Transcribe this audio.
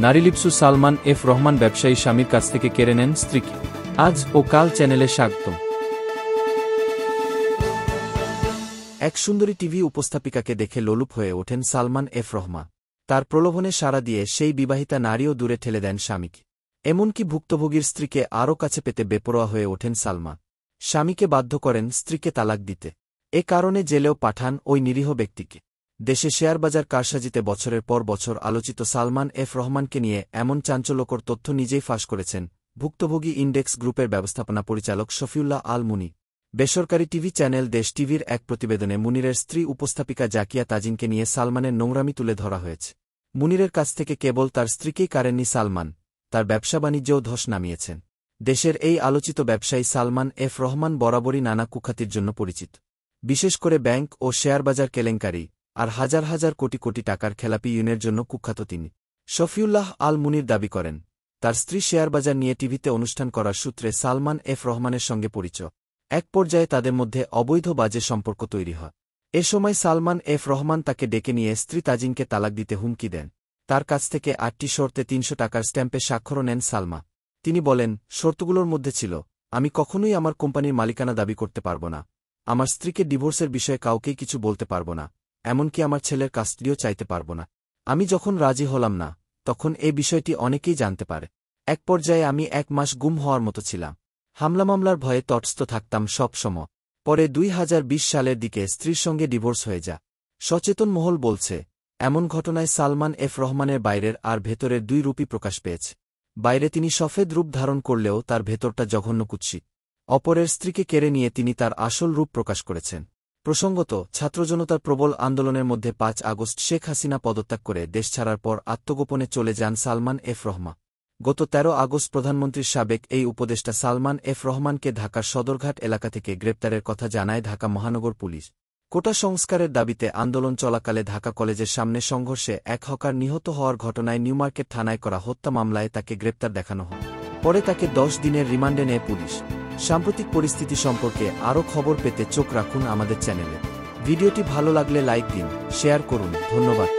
নারীলিপ্সু Salman F Rahman ব্যবসায়ী স্বামীর কাছ থেকে কেড়ে নেন স্ত্রীকে। আজ ও কাল চ্যানেলে স্বাগতম। এক সুন্দরী টিভি উপস্থাপিকাকে দেখে লোলুপ হয়ে ওঠেন সালমান এফ রহমান। তার প্রলোভনে সাড়া দিয়ে সেই বিবাহিতা নারীও দূরে ঠেলে দেন স্বামীকে। এমনকি ভুক্তভোগীর স্ত্রীকে আরও কাছে পেতে বেপরোয়া হয়ে ওঠেন সালমান। স্বামীকে বাধ্য করেন স্ত্রীকে তালাক দিতে। এ কারণে জেলেও পাঠান ওই নিরীহ ব্যক্তিকে। দেশে শেয়ারবাজার কারসাজিতে বছরের পর বছর আলোচিত সালমান এফ রহমানকে নিয়ে এমন চাঞ্চল্যকর তথ্য নিজেই ফাঁস করেছেন ভুক্তভোগী ইন্ডেক্স গ্রুপের ব্যবস্থাপনা পরিচালক শফিউল্লাহ আল মুনি। বেসরকারি টিভি চ্যানেল দেশ টিভির এক প্রতিবেদনে মুনিরের স্ত্রী উপস্থাপিকা জাকিয়া তাজিনকে নিয়ে সালমানের নোংরামি তুলে ধরা হয়েছে। মুনিরের কাছ থেকে কেবল তার স্ত্রীকেই কাড়েননি সালমান, তার ব্যবসা বাণিজ্যেও ধস নামিয়েছেন। দেশের এই আলোচিত ব্যবসায়ী সালমান এফ রহমান বরাবরই নানা কুখ্যাতির জন্য পরিচিত। বিশেষ করে ব্যাংক ও শেয়ারবাজার কেলেঙ্কারি আর হাজার হাজার কোটি কোটি টাকার খেলাপি ইউনের জন্য কুখ্যাত তিনি। শফিউল্লাহ আল মুনির দাবি করেন, তার স্ত্রী শেয়ারবাজার নিয়ে টিভিতে অনুষ্ঠান করার সূত্রে সালমান এফ রহমানের সঙ্গে পরিচয়। এক পর্যায়ে তাদের মধ্যে অবৈধ বাজে সম্পর্ক তৈরি হয়। এ সময় সালমান এফ রহমান তাকে ডেকে নিয়ে স্ত্রী তাজিনকে তালাক দিতে হুমকি দেন। তার কাছ থেকে ৮টি শর্তে ৩০০ টাকার স্ট্যাম্পে স্বাক্ষরও নেন সালমা। তিনি বলেন, শর্তগুলোর মধ্যে ছিল, আমি কখনোই আমার কোম্পানির মালিকানা দাবি করতে পারব না, আমার স্ত্রীকে ডিভোর্সের বিষয়ে কাউকেই কিছু বলতে পারব না, এমনকি আমার ছেলের কাস্টডিও চাইতে পারব না। আমি যখন রাজি হলাম না, তখন এই বিষয়টি অনেকেই জানতে পারে। এক পর্যায়ে আমি ১ মাস গুম হওয়ার মতো ছিলাম। হামলা মামলার ভয়ে তটস্থ থাকতাম সব সময়। পরে ২০২০ সালের দিকে স্ত্রীর সঙ্গে ডিভোর্স হয়ে যা। সচেতন মহল বলছে, এমন ঘটনায় সালমান এফ রহমানের বাইরের আর ভেতরের দুই রূপই প্রকাশ পেয়েছে। বাইরে তিনি সফেদ রূপ ধারণ করলেও তার ভেতরটা জঘন্য কুৎসিত। অপরের স্ত্রীকে কেড়ে নিয়ে তিনি তার আসল রূপ প্রকাশ করেছেন। প্রসঙ্গত, ছাত্রজনতার প্রবল আন্দোলনের মধ্যে ৫ আগস্ট শেখ হাসিনা পদত্যাগ করে দেশ ছাড়ার পর আত্মগোপনে চলে যান সালমান এফ রহমান। গত ১৩ আগস্ট প্রধানমন্ত্রীর সাবেক এই উপদেষ্টা সালমান এফ রহমানকে ঢাকার সদরঘাট এলাকা থেকে গ্রেপ্তারের কথা জানায় ঢাকা মহানগর পুলিশ। কোটা সংস্কারের দাবিতে আন্দোলন চলাকালে ঢাকা কলেজের সামনে সংঘর্ষে এক হকার নিহত হওয়ার ঘটনায় নিউমার্কেট থানায় করা হত্যা মামলায় তাকে গ্রেপ্তার দেখানো হয়। পরে তাকে ১০ দিনের রিমান্ডে নেয় পুলিশ। সাম্প্রতিক পরিস্থিতি সম্পর্কে আরও খবর পেতে চোখ রাখুন আমাদের চ্যানেলে। ভিডিওটি ভালো লাগলে লাইক দিন, শেয়ার করুন। ধন্যবাদ।